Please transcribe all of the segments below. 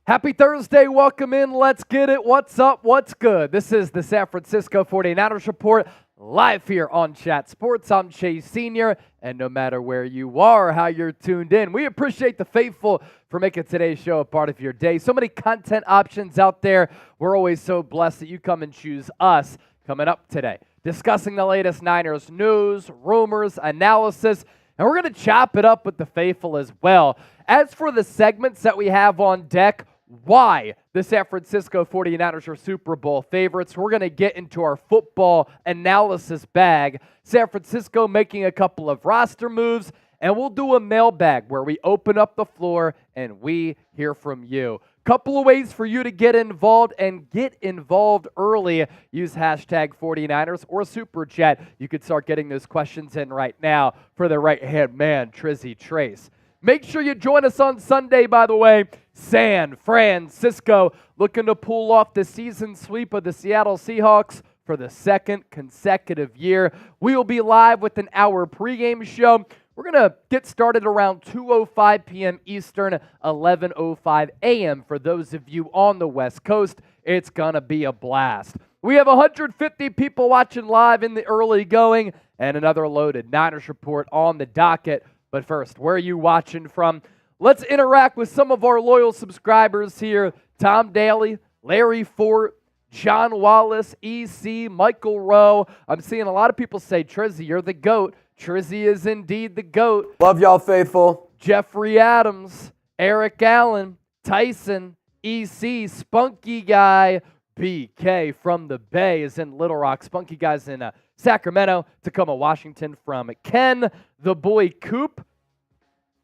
Happy Thursday. Welcome in. Let's get it. What's up? What's good? This is the San Francisco 49ers Report live here on Chat Sports. I'm Chase Sr., and no matter where you are, how you're tuned in, we appreciate the faithful for making today's show a part of your day. So many content options out there. We're always so blessed that you come and choose us. Coming up today, discussing the latest Niners news, rumors, analysis, and we're going to chop it up with the faithful as well. As for the segments that we have on deck, why the San Francisco 49ers are Super Bowl favorites. We're going to get into our football analysis bag. San Francisco making a couple of roster moves, and we'll do a mailbag where we open up the floor and we hear from you. Couple of ways for you to get involved and get involved early. Use hashtag 49ers or Super Chat. You can start getting those questions in right now for the right-hand man, Trizzy Trace. Make sure you join us on Sunday, by the way. San Francisco looking to pull off the season sweep of the Seattle Seahawks for the second consecutive year. We will be live with an hour pregame show. We're going to get started around 2:05 p.m. Eastern, 11:05 a.m. for those of you on the West Coast. It's going to be a blast. We have 150 people watching live in the early going and another loaded Niners Report on the docket. But first, where are you watching from? Let's interact with some of our loyal subscribers here. Tom Daly, Larry Fort, John Wallace, EC, Michael Rowe. I'm seeing a lot of people say, Trizzy, you're the GOAT. Trizzy is indeed the GOAT. Love y'all, faithful. Jeffrey Adams, Eric Allen, Tyson, EC, Spunky Guy, BK from the Bay is in Little Rock. Spunky Guy's in Sacramento, Tacoma, Washington from Ken, the boy Coop.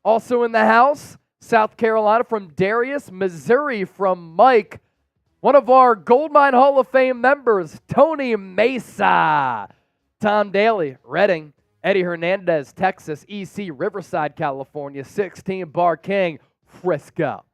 Also in the house, South Carolina from Darius, Missouri from Mike. One of our Goldmine Hall of Fame members, Tony Mesa. Tom Daly, Reading. Eddie Hernandez, Texas. EC, Riverside, California. 16 Bar King, Frisco.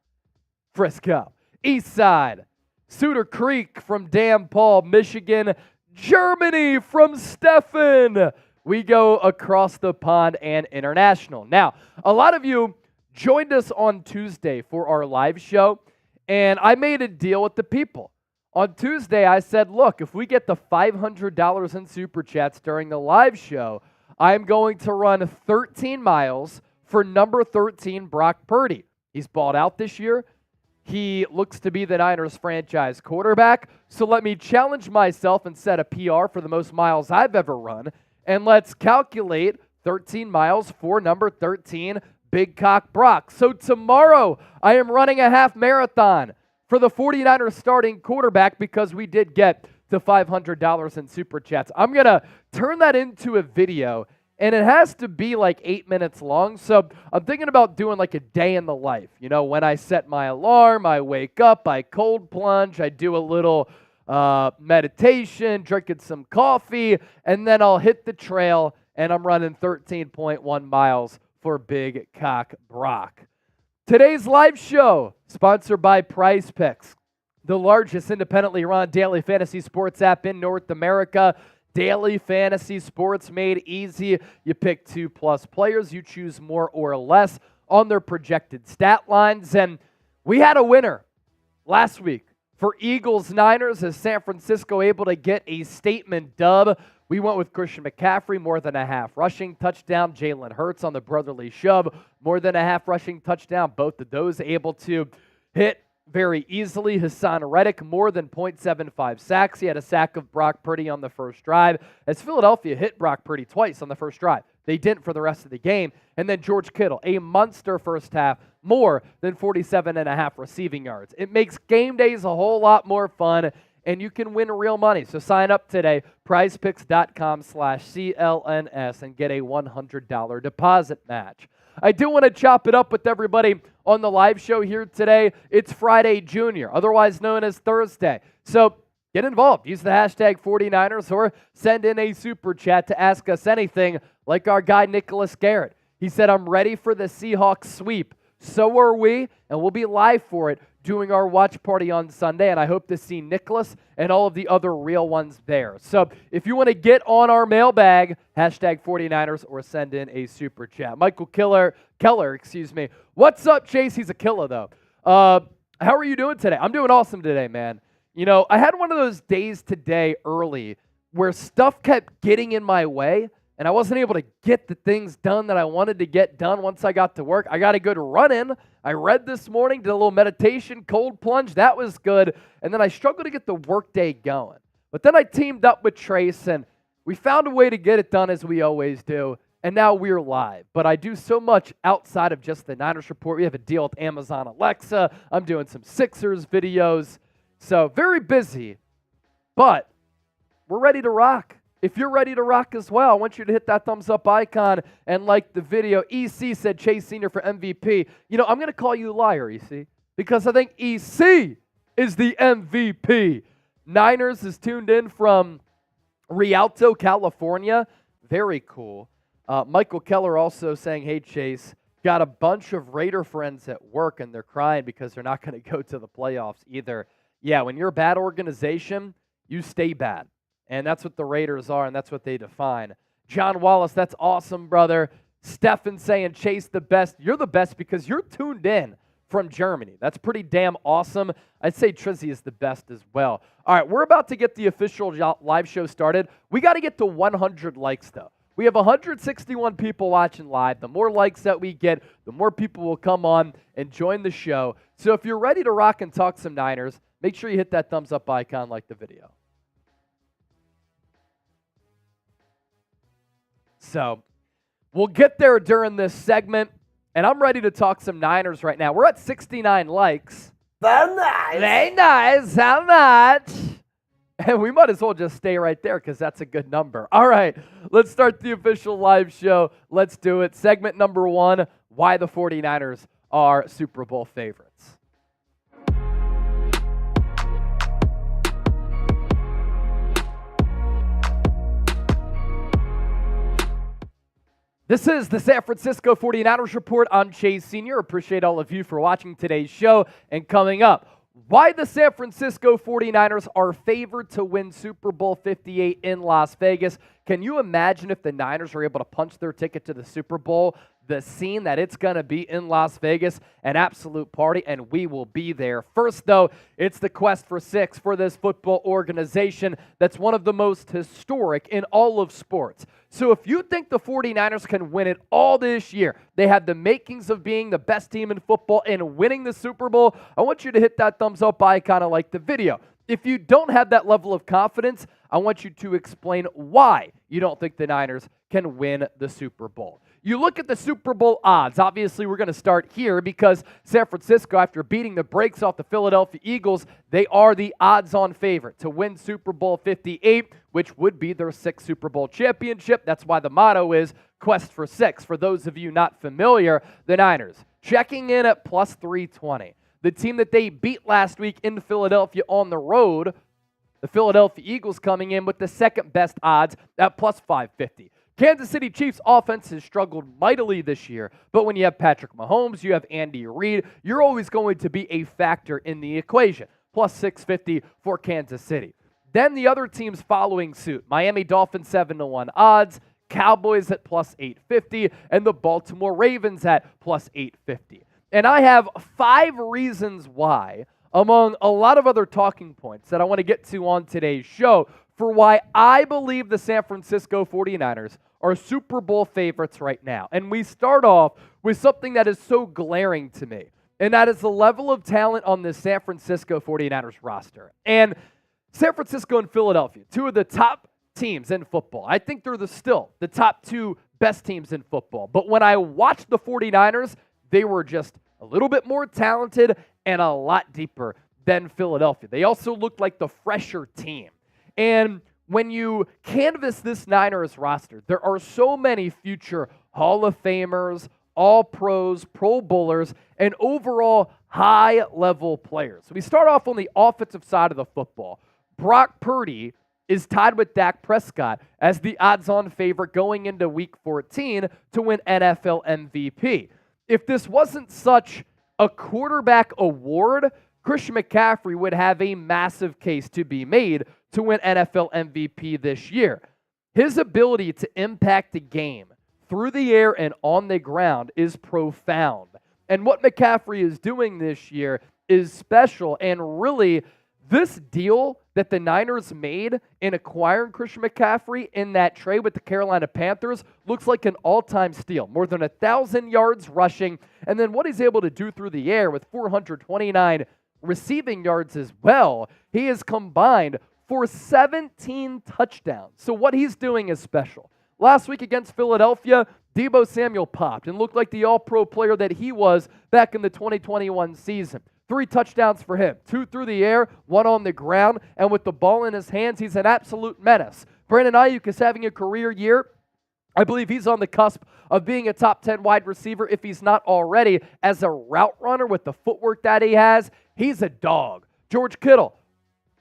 East Side. Cedar Creek from Dan Paul, Michigan. Germany from Stefan. We go across the pond and international. Now, a lot of you joined us on Tuesday for our live show, and I made a deal with the people. On Tuesday, I said, look, if we get the $500 in Super Chats during the live show, I'm going to run 13 miles for number 13, Brock Purdy. He's balled out this year. He looks to be the Niners franchise quarterback. So let me challenge myself and set a PR for the most miles I've ever run. And let's calculate 13 miles for number 13, Big Cock Brock. So tomorrow, I am running a half marathon for the 49ers starting quarterback because we did get to $500 in Super Chats. I'm going to turn that into a video, and it has to be like 8 minutes long. So I'm thinking about doing like a day in the life. You know, when I set my alarm, I wake up, I cold plunge, I do a little meditation, drinking some coffee, and then I'll hit the trail, and I'm running 13.1 miles for Big Cock Brock. Today's live show, sponsored by Prize Picks, the largest independently run daily fantasy sports app in North America. Daily fantasy sports made easy. You pick 2+ players. You choose more or less on their projected stat lines. And we had a winner last week for Eagles-Niners as San Francisco able to get a statement dub. We went with Christian McCaffrey, more than a half rushing touchdown. Jalen Hurts on the brotherly shove, more than a half rushing touchdown. Both of those able to hit very easily. Hassan Reddick, more than 0.75 sacks. He had a sack of Brock Purdy on the first drive, as Philadelphia hit Brock Purdy twice on the first drive. They didn't for the rest of the game. And then George Kittle, a monster first half, more than 47.5 receiving yards. It makes game days a whole lot more fun, and you can win real money. So sign up today, prizepicks.com/CLNS, and get a $100 deposit match. I do want to chop it up with everybody on the live show here today. It's Friday Junior, otherwise known as Thursday. So get involved. Use the hashtag 49ers or send in a super chat to ask us anything, like our guy Nicholas Garrett. He said, I'm ready for the Seahawks sweep. So are we, and we'll be live for it doing our watch party on Sunday, and I hope to see Nicholas and all of the other real ones there. So if you want to get on our mailbag, hashtag 49ers or send in a super chat. Michael Keller, what's up, Chase? He's a killer, though. How are you doing today? I'm doing awesome today, man. I had one of those days today early where stuff kept getting in my way and I wasn't able to get the things done that I wanted to get done once I got to work. I got a good run in. I read this morning, did a little meditation, cold plunge. That was good. And then I struggled to get the workday going. But then I teamed up with Trace and we found a way to get it done as we always do. And now we're live. But I do so much outside of just the Niners Report. We have a deal with Amazon Alexa. I'm doing some Sixers videos. So very busy, but we're ready to rock. If you're ready to rock as well, I want you to hit that thumbs up icon and like the video. EC said Chase Sr. for MVP. I'm going to call you a liar, EC, because I think EC is the MVP. Niners is tuned in from Rialto, California. Very cool. Michael Keller also saying, hey, Chase, got a bunch of Raider friends at work, and they're crying because they're not going to go to the playoffs either. Yeah, when you're a bad organization, you stay bad. And that's what the Raiders are, and that's what they define. John Wallace, that's awesome, brother. Stefan saying, Chase the best. You're the best because you're tuned in from Germany. That's pretty damn awesome. I'd say Trizzy is the best as well. All right, we're about to get the official live show started. We got to get to 100 likes, though. We have 161 people watching live. The more likes that we get, the more people will come on and join the show. So if you're ready to rock and talk some Niners, make sure you hit that thumbs up icon, like the video. So we'll get there during this segment, and I'm ready to talk some Niners right now. We're at 69 likes. Very nice. Very nice. How much? And we might as well just stay right there because that's a good number. All right, let's start the official live show. Let's do it. Segment number 1, why the 49ers are Super Bowl favorites. This is the San Francisco 49ers Report. I'm Chase Sr. Appreciate all of you for watching today's show. And coming up, why the San Francisco 49ers are favored to win Super Bowl 58 in Las Vegas. Can you imagine if the Niners are able to punch their ticket to the Super Bowl? The scene that it's going to be in Las Vegas, an absolute party, and we will be there. First, though, it's the quest for 6 for this football organization that's one of the most historic in all of sports. So if you think the 49ers can win it all this year, they have the makings of being the best team in football and winning the Super Bowl, I want you to hit that thumbs up icon and like the video. If you don't have that level of confidence, I want you to explain why you don't think the Niners can win the Super Bowl. You look at the Super Bowl odds. Obviously, we're going to start here because San Francisco, after beating the brakes off the Philadelphia Eagles, they are the odds-on favorite to win Super Bowl 58, which would be their 6th Super Bowl championship. That's why the motto is Quest for 6. For those of you not familiar, the Niners checking in at plus 320. The team that they beat last week in Philadelphia on the road, the Philadelphia Eagles, coming in with the second best odds at plus 550. Kansas City Chiefs offense has struggled mightily this year, but when you have Patrick Mahomes, you have Andy Reid, you're always going to be a factor in the equation. Plus 650 for Kansas City. Then the other teams following suit. Miami Dolphins 7-1 odds, Cowboys at plus 850, and the Baltimore Ravens at plus 850. And I have 5 reasons why, among a lot of other talking points that I want to get to on today's show, for why I believe the San Francisco 49ers are Super Bowl favorites right now. And we start off with something that is so glaring to me, and that is the level of talent on the San Francisco 49ers roster. And San Francisco and Philadelphia, 2 of the top teams in football. I think they're still the top 2 best teams in football. But when I watched the 49ers, they were just a little bit more talented and a lot deeper than Philadelphia. They also looked like the fresher team. And when you canvass this Niners roster, there are so many future Hall of Famers, All-Pros, Pro Bowlers, and overall high-level players. So we start off on the offensive side of the football. Brock Purdy is tied with Dak Prescott as the odds-on favorite going into Week 14 to win NFL MVP. If this wasn't such a quarterback award, Christian McCaffrey would have a massive case to be made to win NFL MVP this year. His ability to impact the game through the air and on the ground is profound. And what McCaffrey is doing this year is special. And really, this deal that the Niners made in acquiring Christian McCaffrey in that trade with the Carolina Panthers looks like an all-time steal. More than 1,000 yards rushing, and then what he's able to do through the air with 429 receiving yards as well. He has combined for 17 touchdowns. So what he's doing is special. Last week against Philadelphia, Deebo Samuel popped and looked like the all-pro player that he was back in the 2021 season. 3 touchdowns for him, 2 through the air, 1 on the ground, and with the ball in his hands, he's an absolute menace. Brandon Ayuk is having a career year. I believe he's on the cusp of being a top 10 wide receiver if he's not already. As a route runner with the footwork that he has, he's a dog. George Kittle,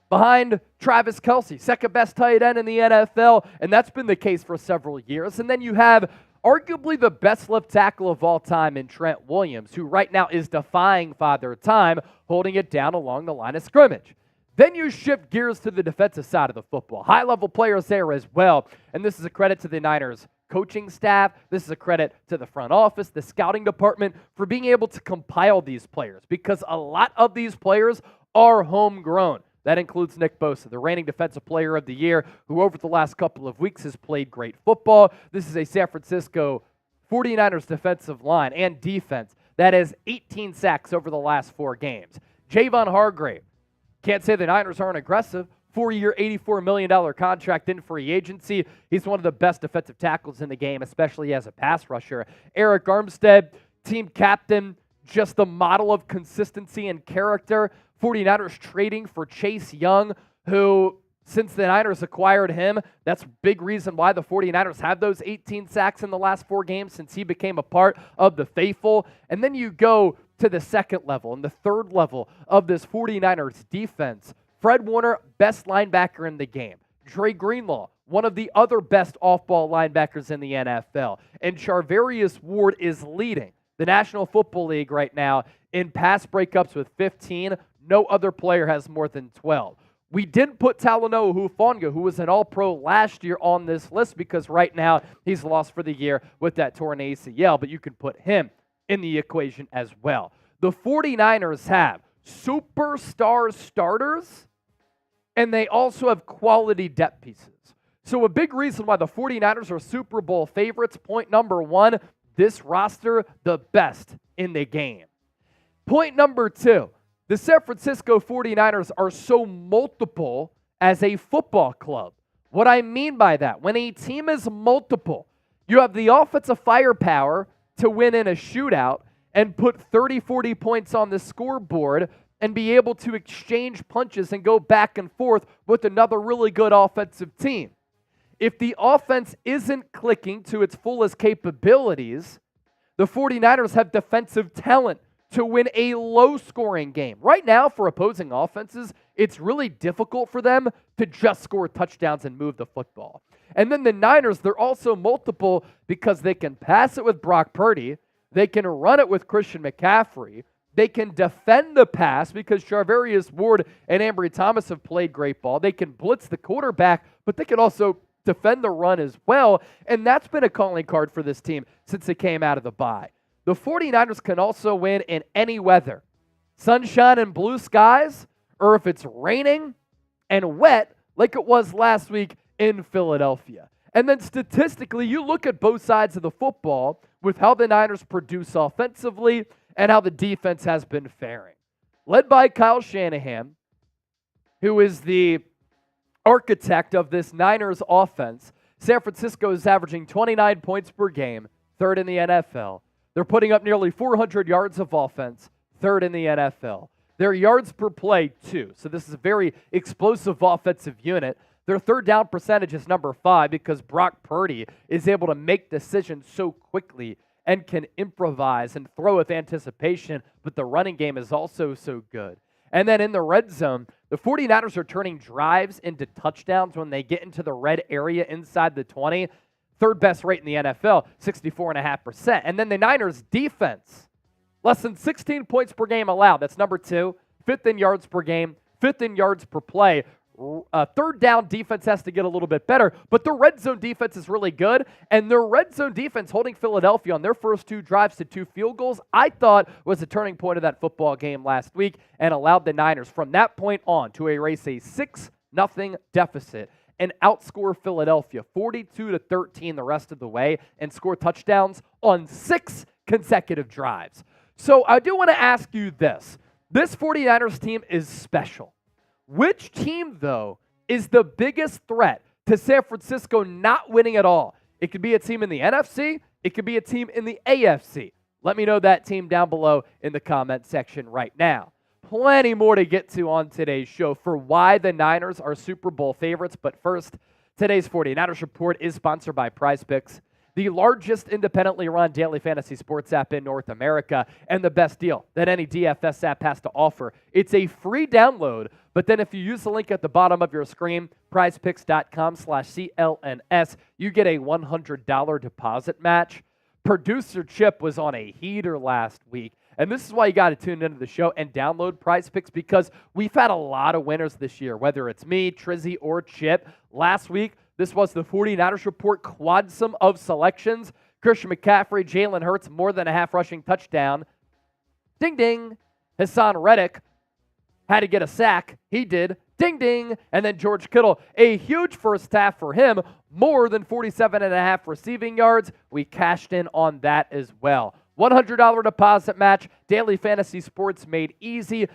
behind Travis Kelce, second best tight end in the NFL, and that's been the case for several years. And then you have arguably the best left tackle of all time in Trent Williams, who right now is defying Father Time, holding it down along the line of scrimmage. Then you shift gears to the defensive side of the football. High-level players there as well, and this is a credit to the Niners coaching staff. This is a credit to the front office, the scouting department, for being able to compile these players, because a lot of these players are homegrown. That includes Nick Bosa, the reigning Defensive Player of the Year, who over the last couple of weeks has played great football. This is a San Francisco 49ers defensive line and defense that has 18 sacks over the last 4 games. Javon Hargrave, can't say the Niners aren't aggressive. 4-year, $84 million contract in free agency. He's one of the best defensive tackles in the game, especially as a pass rusher. Eric Armstead, team captain, just the model of consistency and character. 49ers trading for Chase Young, who, since the Niners acquired him, that's a big reason why the 49ers have those 18 sacks in the last 4 games, since he became a part of the faithful. And then you go to the second level and the third level of this 49ers defense. Fred Warner, best linebacker in the game. Dre Greenlaw, one of the other best off-ball linebackers in the NFL. And Charvarius Ward is leading the National Football League right now in pass breakups with 15. No other player has more than 12. We didn't put Talanoa Hufanga, who was an All-Pro last year, on this list because right now he's lost for the year with that torn ACL, but you can put him in the equation as well. The 49ers have superstar starters, and they also have quality depth pieces. So a big reason why the 49ers are Super Bowl favorites, point number 1, this roster, the best in the game. Point number 2, the San Francisco 49ers are so multiple as a football club. What I mean by that, when a team is multiple, you have the offensive firepower to win in a shootout and put 30, 40 points on the scoreboard and be able to exchange punches and go back and forth with another really good offensive team. If the offense isn't clicking to its fullest capabilities, the 49ers have defensive talent to win a low-scoring game. Right now, for opposing offenses, it's really difficult for them to just score touchdowns and move the football. And then the Niners, they're also multiple because they can pass it with Brock Purdy, they can run it with Christian McCaffrey, they can defend the pass because Charvarius Ward and Ambry Thomas have played great ball, they can blitz the quarterback, but they can also defend the run as well, and that's been a calling card for this team since it came out of the bye. The 49ers can also win in any weather. Sunshine and blue skies, or if it's raining and wet like it was last week in Philadelphia. And then statistically, you look at both sides of the football with how the Niners produce offensively and how the defense has been faring. Led by Kyle Shanahan, who is the architect of this Niners offense, San Francisco is averaging 29 points per game, 3rd in the NFL. They're putting up nearly 400 yards of offense, 3rd in the NFL. Their yards per play, 2. So this is a very explosive offensive unit. Their 3rd down percentage is number 5 because Brock Purdy is able to make decisions so quickly and can improvise and throw with anticipation, but the running game is also so good. And then in the red zone, the 49ers are turning drives into touchdowns when they get into the red area inside the 20. 3rd best rate in the NFL, 64.5%. And then the Niners defense, less than 16 points per game allowed. That's number 2. 5th in yards per game, 5th in yards per play. third down defense has to get a little bit better, but the red zone defense is really good, and their red zone defense holding Philadelphia on their first 2 drives to 2 field goals, I thought was a turning point of that football game last week and allowed the Niners from that point on to erase a 6-0 deficit and outscore Philadelphia 42-13 the rest of the way and score touchdowns on 6 consecutive drives. So I do want to ask you this. This 49ers team is special. Which team, though, is the biggest threat to San Francisco not winning at all? It could be a team in the NFC. It could be a team in the AFC. Let me know that team down below in the comment section right now. Plenty more to get to on today's show for why the Niners are Super Bowl favorites. But first, today's 49ers Report is sponsored by PrizePicks, the largest independently run daily fantasy sports app in North America, and the best deal that any DFS app has to offer. It's a free download, but then if you use the link at the bottom of your screen, prizepicks.com/CLNS, you get a $100 deposit match. Producer Chip was on a heater last week, and this is why you got to tune into the show and download PrizePicks, because we've had a lot of winners this year, whether it's me, Trizzy, or Chip. Last week, this was the 49ers Report quadsum of selections. Christian McCaffrey, Jalen Hurts, more than a half rushing touchdown. Ding, ding. Hassan Reddick had to get a sack. He did. Ding, ding. And then George Kittle, a huge first half for him, more than 47.5 receiving yards. We cashed in on that as well. $100 deposit match, daily fantasy sports made easy.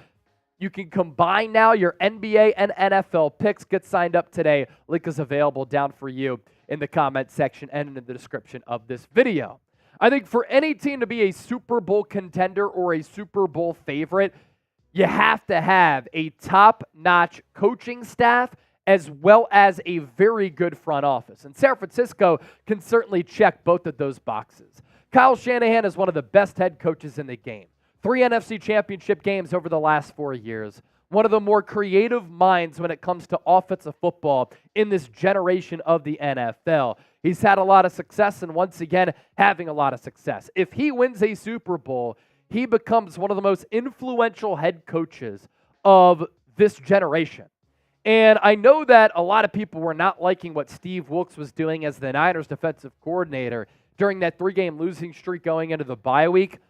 You can combine now your NBA and NFL picks. Get signed up today. Link is available down for you in the comment section and in the description of this video. I think for any team to be a Super Bowl contender or a Super Bowl favorite, you have to have a top-notch coaching staff as well as a very good front office. And San Francisco can certainly check both of those boxes. Kyle Shanahan is one of the best head coaches in the game. 3 NFC championship games over the last 4 years. One of the more creative minds when it comes to offensive football in this generation of the NFL. He's had a lot of success and once again having a lot of success. If he wins a Super Bowl, he becomes one of the most influential head coaches of this generation. And I know that a lot of people were not liking what Steve Wilks was doing as the Niners defensive coordinator during that 3-game losing streak going into the bye week.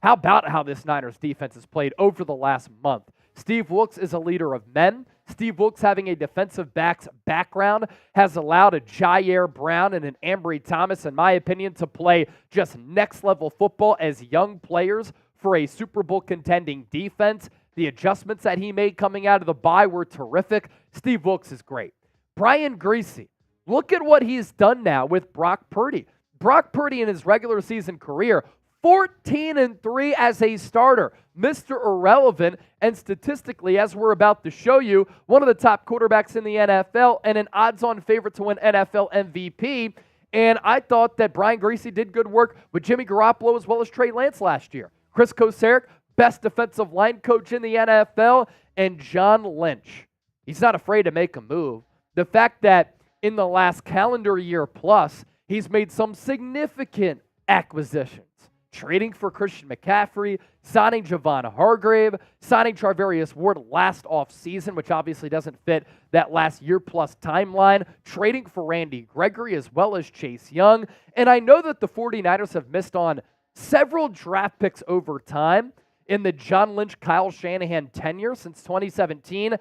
How about how this Niners defense has played over the last month? Steve Wilks is a leader of men. Steve Wilks, having a defensive backs background, has allowed a Jair Brown and an Ambry Thomas, in my opinion, to play just next-level football as young players for a Super Bowl contending defense. The adjustments that he made coming out of the bye were terrific. Steve Wilks is great. Brian Griese, look at what he's done now with Brock Purdy. Brock Purdy in his regular season career, 14-3 as a starter. Mr. Irrelevant, and statistically, as we're about to show you, one of the top quarterbacks in the NFL and an odds-on favorite to win NFL MVP. And I thought that Brian Griese did good work with Jimmy Garoppolo as well as Trey Lance last year. Chris Kocurek, best defensive line coach in the NFL, and John Lynch. He's not afraid to make a move. The fact that in the last calendar year plus, he's made some significant acquisitions. Trading for Christian McCaffrey, signing Javon Hargrave, signing Charvarius Ward last offseason, which obviously doesn't fit that last year-plus timeline, trading for Randy Gregory as well as Chase Young. And I know that the 49ers have missed on several draft picks over time in the John Lynch, Kyle Shanahan tenure since 2017.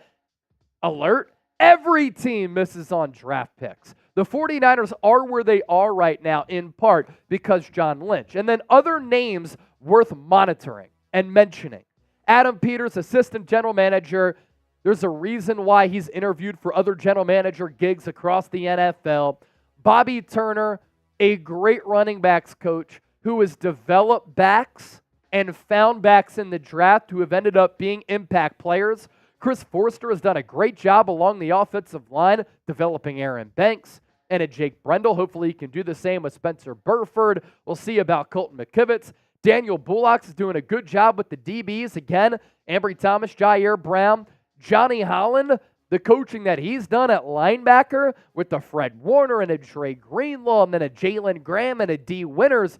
Alert, every team misses on draft picks. The 49ers are where they are right now in part because John Lynch. And then other names worth monitoring and mentioning. Adam Peters, assistant general manager. There's a reason why he's interviewed for other general manager gigs across the NFL. Bobby Turner, a great running backs coach who has developed backs and found backs in the draft who have ended up being impact players. Chris Forster has done a great job along the offensive line, developing Aaron Banks and a Jake Brendel. Hopefully he can do the same with Spencer Burford. We'll see about Colton McKivitz. Daniel Bullock is doing a good job with the DBs. Again, Ambry Thomas, Jair Brown, Johnny Holland, the coaching that he's done at linebacker with the Fred Warner and a Dre Greenlaw and then a Jalen Graham and a D. Winters.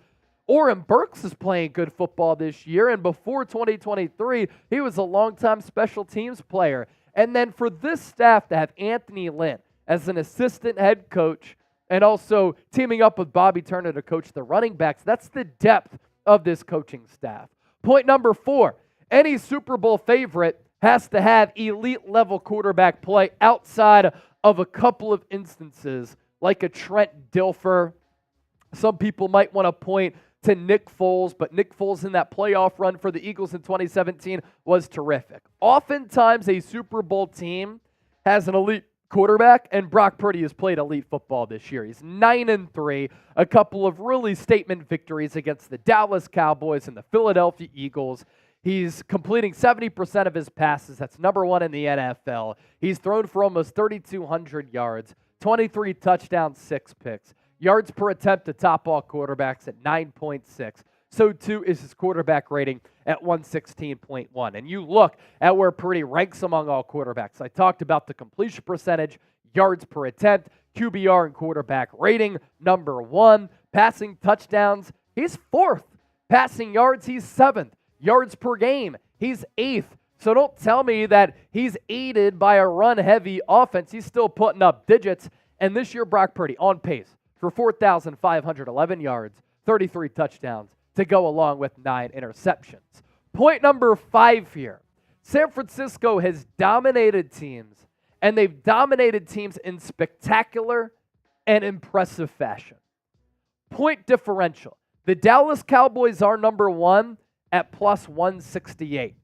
Oren Burks is playing good football this year, and before 2023, he was a longtime special teams player. And then for this staff to have Anthony Lynn as an assistant head coach and also teaming up with Bobby Turner to coach the running backs, that's the depth of this coaching staff. Point number 4, any Super Bowl favorite has to have elite level quarterback play outside of a couple of instances like a Trent Dilfer. Some people might want to point to Nick Foles, but Nick Foles in that playoff run for the Eagles in 2017 was terrific. Oftentimes, a Super Bowl team has an elite quarterback, and Brock Purdy has played elite football this year. He's 9-3, a couple of really statement victories against the Dallas Cowboys and the Philadelphia Eagles. He's completing 70% of his passes. That's number 1 in the NFL. He's thrown for almost 3,200 yards, 23 touchdowns, 6 picks. Yards per attempt to top all quarterbacks at 9.6. So too is his quarterback rating at 116.1. And you look at where Purdy ranks among all quarterbacks. I talked about the completion percentage, yards per attempt, QBR and quarterback rating, number 1. Passing touchdowns, he's 4th. Passing yards, he's 7th. Yards per game, he's 8th. So don't tell me that he's aided by a run-heavy offense. He's still putting up digits. And this year, Brock Purdy on pace for 4,511 yards, 33 touchdowns to go along with 9 interceptions. Point number 5 here. San Francisco has dominated teams, and they've dominated teams in spectacular and impressive fashion. Point differential. The Dallas Cowboys are number 1 at plus 168.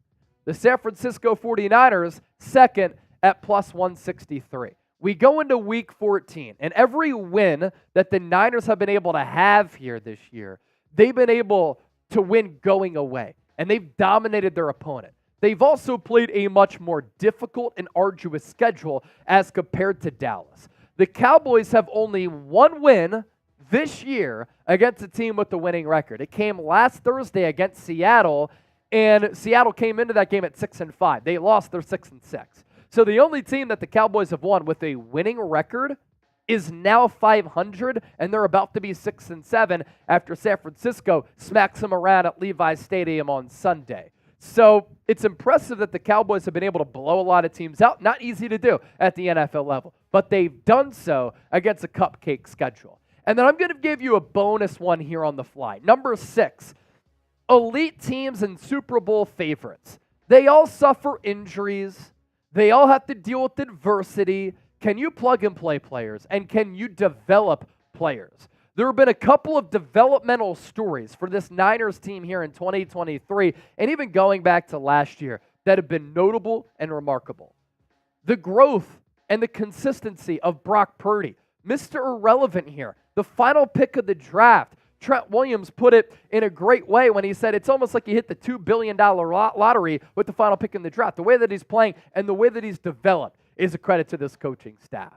The San Francisco 49ers, second at plus 163. We go into week 14, and every win that the Niners have been able to have here this year, they've been able to win going away, and they've dominated their opponent. They've also played a much more difficult and arduous schedule as compared to Dallas. The Cowboys have only 1 win this year against a team with the winning record. It came last Thursday against Seattle, and Seattle came into that game at 6-5. They lost their 6-6. So the only team that the Cowboys have won with a winning record is now 500, and they're about to be 6-7 after San Francisco smacks them around at Levi's Stadium on Sunday. So it's impressive that the Cowboys have been able to blow a lot of teams out. Not easy to do at the NFL level, but they've done so against a cupcake schedule. And then I'm going to give you a bonus one here on the fly. Number 6, elite teams and Super Bowl favorites. They all suffer injuries. They all have to deal with adversity. Can you plug and play players? And can you develop players? There have been a couple of developmental stories for this Niners team here in 2023, and even going back to last year, that have been notable and remarkable. The growth and the consistency of Brock Purdy, Mr. Irrelevant here, the final pick of the draft. Trent Williams put it in a great way when he said it's almost like he hit the $2 billion lottery with the final pick in the draft. The way that he's playing and the way that he's developed is a credit to this coaching staff.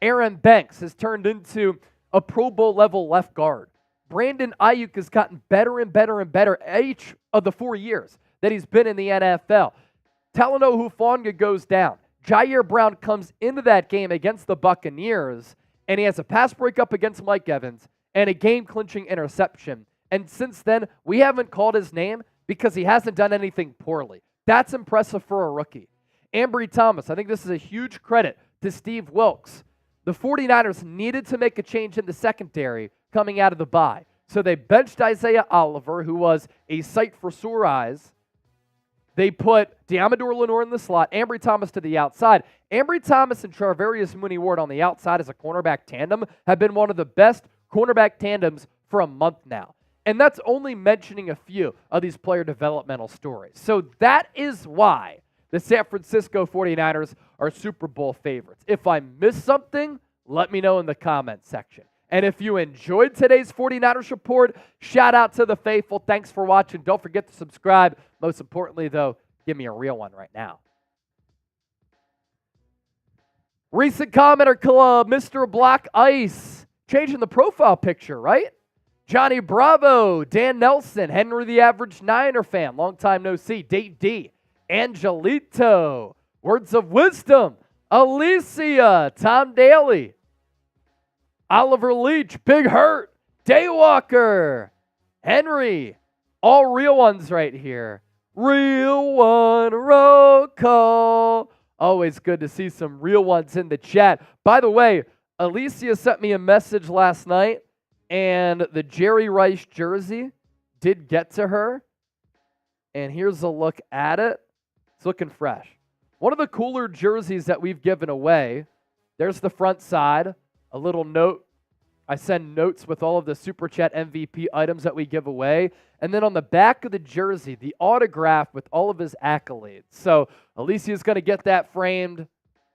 Aaron Banks has turned into a Pro Bowl level left guard. Brandon Ayuk has gotten better and better and better each of the 4 years that he's been in the NFL. Talanoa Hufanga goes down. Jair Brown comes into that game against the Buccaneers, and he has a pass breakup against Mike Evans and a game-clinching interception. And since then, we haven't called his name because he hasn't done anything poorly. That's impressive for a rookie. Ambry Thomas, I think this is a huge credit to Steve Wilks. The 49ers needed to make a change in the secondary coming out of the bye. So they benched Isaiah Oliver, who was a sight for sore eyes. They put Deommodore Lenoir in the slot, Ambry Thomas to the outside. Ambry Thomas and Charvarius Mooney-Ward on the outside as a cornerback tandem have been one of the best cornerback tandems for a month now. And that's only mentioning a few of these player developmental stories. So that is why the San Francisco 49ers are Super Bowl favorites. If I missed something, let me know in the comments section. And if you enjoyed today's 49ers report, shout out to the faithful. Thanks for watching. Don't forget to subscribe. Most importantly, though, give me a real one right now. Recent commenter club, Mr. Black Ice. Changing the profile picture, right? Johnny Bravo, Dan Nelson, Henry the Average Niner fan, long time no see, Dave D, Angelito, Words of Wisdom, Alicia, Tom Daly, Oliver Leach, Big Hurt, Daywalker, Henry, all real ones right here. Real one, roll call. Always good to see some real ones in the chat. By the way, Alicia sent me a message last night, and the Jerry Rice jersey did get to her. And here's a look at it. It's looking fresh. One of the cooler jerseys that we've given away. There's the front side, a little note. I send notes with all of the Super Chat MVP items that we give away. And then on the back of the jersey, the autograph with all of his accolades. So Alicia's going to get that framed,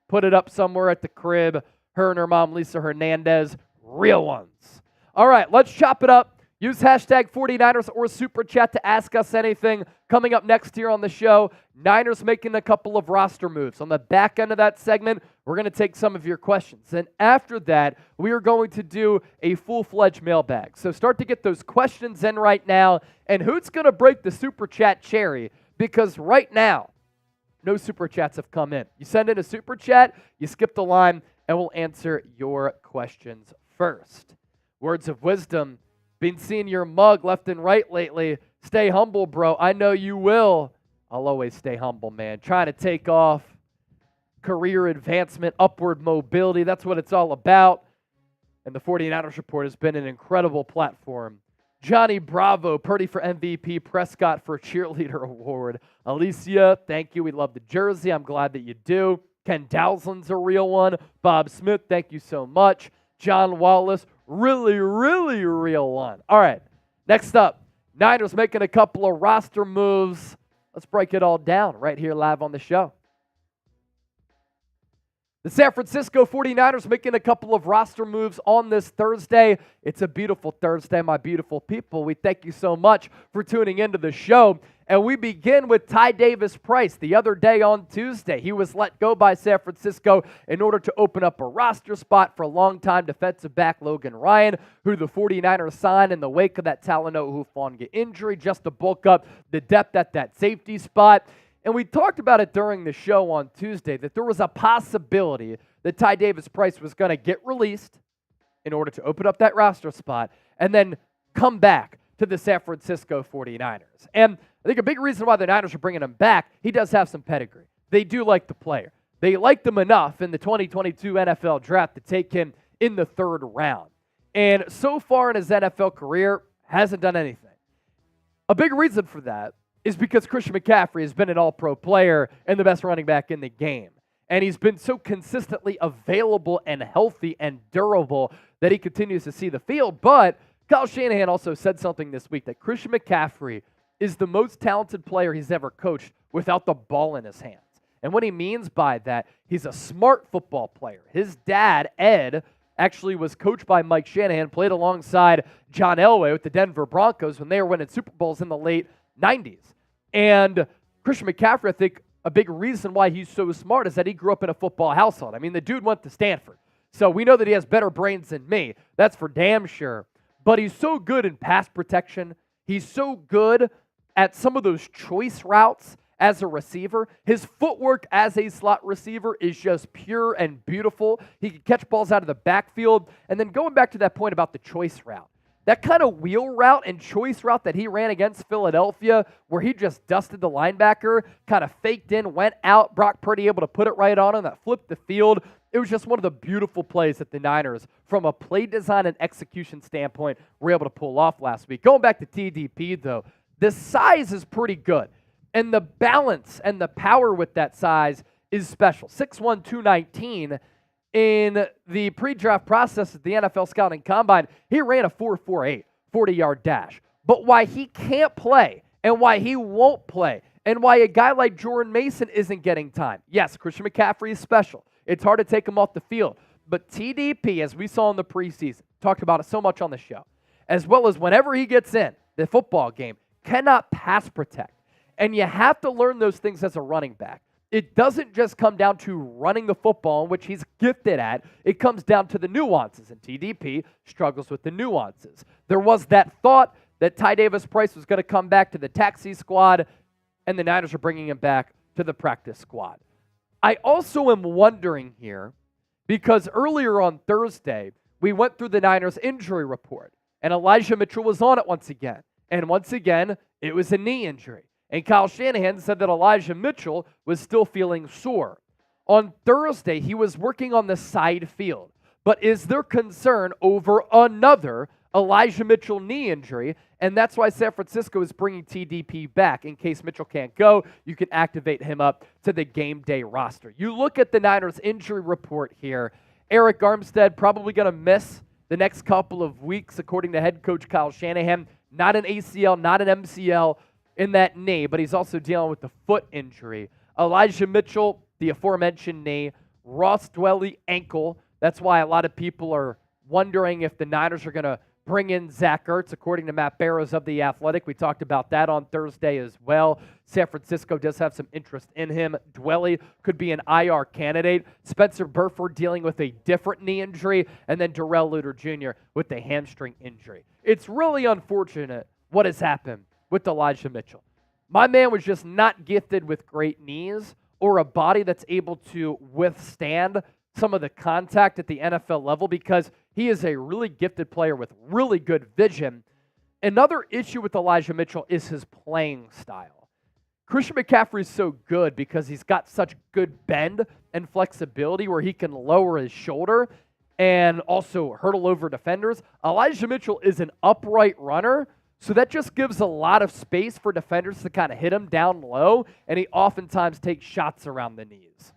put it up somewhere at the crib. Her and her mom, Lisa Hernandez, real ones. All right, let's chop it up. Use hashtag 49ers or Super Chat to ask us anything. Coming up next here on the show, Niners making a couple of roster moves. On the back end of that segment, we're going to take some of your questions. And after that, we are going to do a full-fledged mailbag. So start to get those questions in right now. And who's going to break the Super Chat cherry? Because right now, no Super Chats have come in. You send in a Super Chat, you skip the line, and we'll answer your questions first. Words of wisdom. Been seeing your mug left and right lately. Stay humble, bro. I know you will. I'll always stay humble, man. Trying to take off. Career advancement, upward mobility. That's what it's all about. And the 49ers Report has been an incredible platform. Johnny Bravo, Purdy for MVP, Prescott for Cheerleader Award. Alicia, thank you. We love the jersey. I'm glad that you do. Ken Dowsland's a real one. Bob Smith, thank you so much. John Wallace, really, really real one. All right, next up, Niners making a couple of roster moves. Let's break it all down right here live on the show. The San Francisco 49ers making a couple of roster moves on this Thursday. It's a beautiful Thursday, my beautiful people. We thank you so much for tuning into the show. And we begin with Ty Davis Price. The other day on Tuesday, he was let go by San Francisco in order to open up a roster spot for longtime defensive back Logan Ryan, who the 49ers signed in the wake of that Talanoa Hufanga injury, just to bulk up the depth at that safety spot. And we talked about it during the show on Tuesday, that there was a possibility that Ty Davis Price was going to get released in order to open up that roster spot and then come back to the San Francisco 49ers. And I think a big reason why the Niners are bringing him back, he does have some pedigree. They do like the player. They liked him enough in the 2022 NFL draft to take him in the third round. And so far in his NFL career, hasn't done anything. A big reason for that is because Christian McCaffrey has been an all-pro player and the best running back in the game. And he's been so consistently available and healthy and durable that he continues to see the field. But Kyle Shanahan also said something this week, that Christian McCaffrey is the most talented player he's ever coached without the ball in his hands. And what he means by that, he's a smart football player. His dad, Ed, actually was coached by Mike Shanahan, played alongside John Elway with the Denver Broncos when they were winning Super Bowls in the late 90s. And Christian McCaffrey, I think a big reason why he's so smart is that he grew up in a football household. I mean, the dude went to Stanford. So we know that he has better brains than me. That's for damn sure. But he's so good in pass protection. He's so good at some of those choice routes as a receiver. His footwork as a slot receiver is just pure and beautiful. He can catch balls out of the backfield. And then going back to that point about the choice route, that kind of wheel route and choice route that he ran against Philadelphia, where he just dusted the linebacker, kind of faked in, went out, Brock Purdy able to put it right on him, that flipped the field. It was just one of the beautiful plays that the Niners, from a play design and execution standpoint, were able to pull off last week. Going back to TDP, though, the size is pretty good. And the balance and the power with that size is special. 6'1", 219. In the pre-draft process at the NFL Scouting Combine, he ran a 4.48 40-yard dash. But why he can't play and why he won't play and why a guy like Jordan Mason isn't getting time. Yes, Christian McCaffrey is special. It's hard to take him off the field. But TDP, as we saw in the preseason, talked about it so much on the show, as well as whenever he gets in the football game, cannot pass protect. And you have to learn those things as a running back. It doesn't just come down to running the football, which he's gifted at. It comes down to the nuances, and TDP struggles with the nuances. There was that thought that Ty Davis Price was going to come back to the taxi squad, and the Niners are bringing him back to the practice squad. I also am wondering here, because earlier on Thursday, we went through the Niners injury report, and Elijah Mitchell was on it once again. And once again, it was a knee injury. And Kyle Shanahan said that Elijah Mitchell was still feeling sore. On Thursday, he was working on the side field. But is there concern over another Elijah Mitchell knee injury? And that's why San Francisco is bringing TDP back. In case Mitchell can't go, you can activate him up to the game day roster. You look at the Niners injury report here. Eric Armstead probably going to miss the next couple of weeks, according to head coach Kyle Shanahan. Not an ACL, not an MCL in that knee, but he's also dealing with the foot injury. Elijah Mitchell, the aforementioned knee. Ross Dwelley, ankle. That's why a lot of people are wondering if the Niners are going to bring in Zach Ertz, according to Matt Barrows of The Athletic. We talked about that on Thursday as well. San Francisco does have some interest in him. Dwelley could be an IR candidate. Spencer Burford dealing with a different knee injury, and then Darrell Luter Jr. with a hamstring injury. It's really unfortunate what has happened with Elijah Mitchell. My man was just not gifted with great knees or a body that's able to withstand some of the contact at the NFL level, because he is a really gifted player with really good vision. Another issue with Elijah Mitchell is his playing style. Christian McCaffrey is so good because he's got such good bend and flexibility where he can lower his shoulder and also hurdle over defenders. Elijah Mitchell is an upright runner, so that just gives a lot of space for defenders to kind of hit him down low, and he oftentimes takes shots around the knees.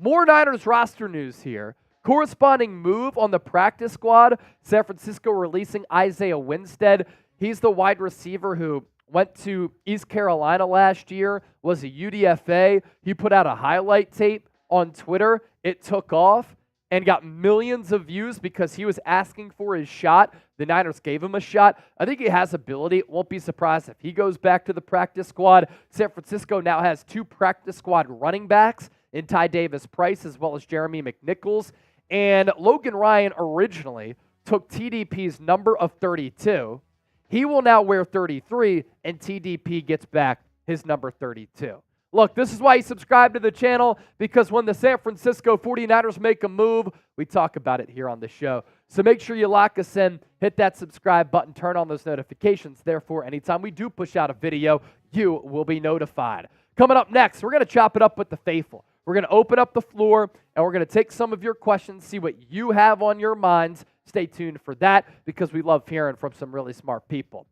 More Niners roster news here. Corresponding move on the practice squad. San Francisco releasing Isaiah Winstead. He's the wide receiver who went to East Carolina last year, was a UDFA. He put out a highlight tape on Twitter. It took off and got millions of views because he was asking for his shot. The Niners gave him a shot. I think he has ability. Won't be surprised if he goes back to the practice squad. San Francisco now has 2 practice squad running backs in Ty Davis-Price as well as Jeremy McNichols. And Logan Ryan originally took TDP's number of 32. He will now wear 33, and TDP gets back his number 32. Look, this is why you subscribe to the channel, because when the San Francisco 49ers make a move, we talk about it here on the show. So make sure you lock us in, hit that subscribe button, turn on those notifications. Therefore, anytime we do push out a video, you will be notified. Coming up next, we're going to chop it up with the faithful. We're going to open up the floor, and we're going to take some of your questions, see what you have on your minds. Stay tuned for that, because we love hearing from some really smart people.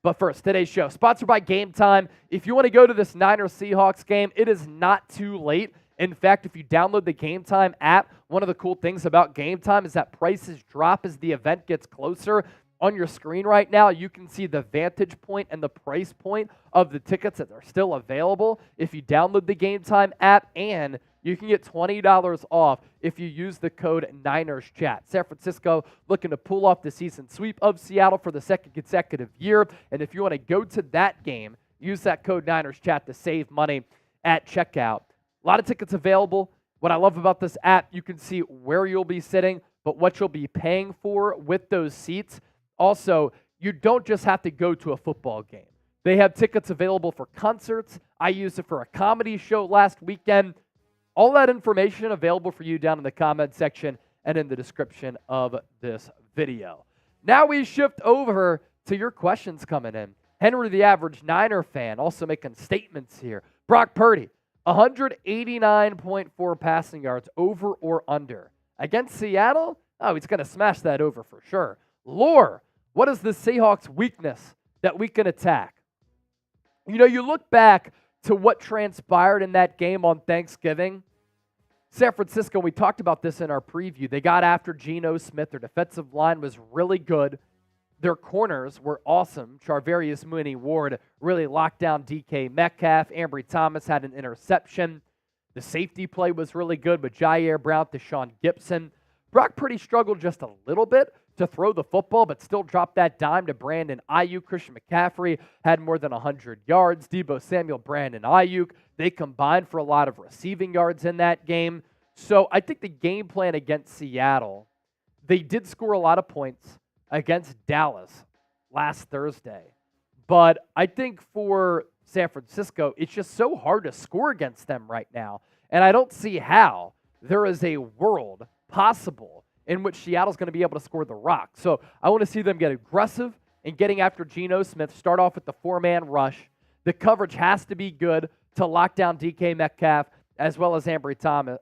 But first, today's show, sponsored by Game Time. If you want to go to this Niners-Seahawks game, it is not too late. In fact, if you download the Game Time app, one of the cool things about Game Time is that prices drop as the event gets closer. On your screen right now, you can see the vantage point and the price point of the tickets that are still available if you download the Game Time app, and you can get $20 off if you use the code NinersChat. San Francisco looking to pull off the season sweep of Seattle for the second consecutive year, and if you want to go to that game, use that code NinersChat to save money at checkout. A lot of tickets available. What I love about this app, you can see where you'll be sitting, but what you'll be paying for with those seats. Also, you don't just have to go to a football game. They have tickets available for concerts. I used it for a comedy show last weekend. All that information available for you down in the comment section and in the description of this video. Now we shift over to your questions coming in. Henry, the average Niner fan, also making statements here. Brock Purdy, 189.4 passing yards, over or under. Against Seattle? Oh, he's going to smash that over for sure. Lore, what is the Seahawks' weakness that we can attack? You know, you look back to what transpired in that game on Thanksgiving. San Francisco, we talked about this in our preview. They got after Geno Smith. Their defensive line was really good. Their corners were awesome. Charvarius Mooney-Ward really locked down DK Metcalf. Ambry Thomas had an interception. The safety play was really good with Jair Brown, Deshaun Gibson. Brock Purdy struggled just a little bit to throw the football, but still dropped that dime to Brandon Ayuk. Christian McCaffrey had more than 100 yards. Deebo Samuel, Brandon Ayuk, they combined for a lot of receiving yards in that game. So I think the game plan against Seattle, they did score a lot of points against Dallas last Thursday. But I think for San Francisco, it's just so hard to score against them right now. And I don't see how there is a world possible in which Seattle's going to be able to score the rock. So I want to see them get aggressive in getting after Geno Smith, start off with the 4-man rush. The coverage has to be good to lock down DK Metcalf as well as Ambry Thomas,